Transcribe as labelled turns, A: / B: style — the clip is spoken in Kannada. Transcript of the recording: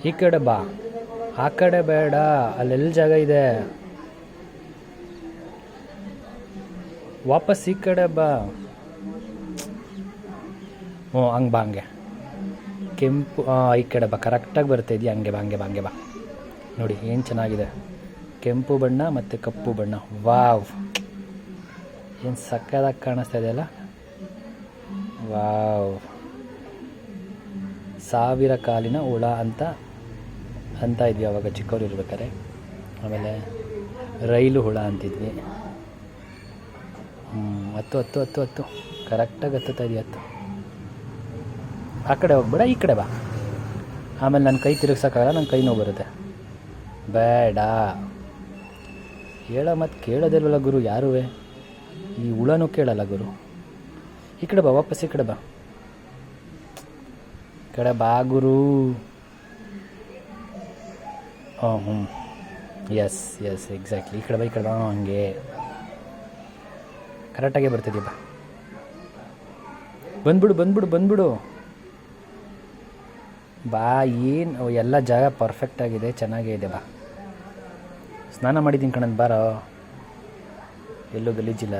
A: ಈ ಕಡೆ ಬಾ, ಆ ಕಡೆ ಬೇಡ, ಅಲ್ಲೆಲ್ಲಿ ಜಾಗ ಇದೆ. ವಾಪಸ್ ಈ ಕಡೆ ಬಾ. ಹ್ಞೂ ಹಂಗೆ ಬಾ, ಹಂಗೆ ಕೆಂಪು. ಈ ಕಡೆ ಬಾ, ಕರೆಕ್ಟಾಗಿ ಬರ್ತಾ ಇದೆಯಾ. ಹಂಗೆ ಬಾ, ಹಂಗೆ ಬಾ, ಹಂಗೆ ಬಾ. ನೋಡಿ ಏನು ಚೆನ್ನಾಗಿದೆ, ಕೆಂಪು ಬಣ್ಣ ಮತ್ತು ಕಪ್ಪು ಬಣ್ಣ. ವಾವ್, ಏನು ಸಕ್ಕದಾಗಿ ಕಾಣಿಸ್ತಾ ಇದೆಯಲ್ಲ. ವಾವ್, 1000 ಕಾಲಿನ ಹುಳ ಅಂತ ಇದ್ವಿ ಅವಾಗ ಚಿಕ್ಕವ್ರು ಇರ್ಬೇಕಾರೆ. ಆಮೇಲೆ ರೈಲು ಹುಳ ಅಂತಿದ್ವಿ. ಹತ್ತು ಕರೆಕ್ಟಾಗಿ ಹತ್ತುತ್ತಾ ಇದೆಯಾ. ಆ ಕಡೆ ಹೋಗ್ಬೇಡ, ಈ ಕಡೆ ಬಾ. ಆಮೇಲೆ ನನ್ನ ಕೈ ತಿರುಗ್ಸೋಕ್ಕಾಗಲ್ಲ, ನನ್ನ ಕೈ ನೋವು ಬರುತ್ತೆ. ಬೇಡ, ಹೇಳೋ ಮತ್ತು ಕೇಳೋದಿಲ್ವಲ್ಲ ಗುರು ಯಾರೂ. ಈ ಹುಳನೂ ಕೇಳಲ್ಲ ಗುರು. ಈ ಕಡೆ ಬಾ, ವಾಪಸ್ ಈ ಕಡೆ ಬಾ. ಈ ಕಡೆ ಬಾ ಗುರು. ಹ್ಞೂ ಎಸ್ ಎಕ್ಸಾಕ್ಟ್ಲಿ. ಈ ಕಡೆ ಬಾ, ಈ ಕಡೆ ಬಾ. ಹಂಗೆ ಕರೆಕ್ಟಾಗೇ ಬರ್ತಿದ್ದೀವಿ. ಬಾ, ಬಂದ್ಬಿಡು. ಬಾ, ಏನು ಎಲ್ಲ ಜಾಗ ಪರ್ಫೆಕ್ಟಾಗಿದೆ, ಚೆನ್ನಾಗೇ ಇದೆ. ಬಾ, ಸ್ನಾನ ಮಾಡಿದ್ದೀನಿ ಕಣಂತ ಬಾರೋ, ಎಲ್ಲೂ ಗಲೀಜಿಲ್ಲ.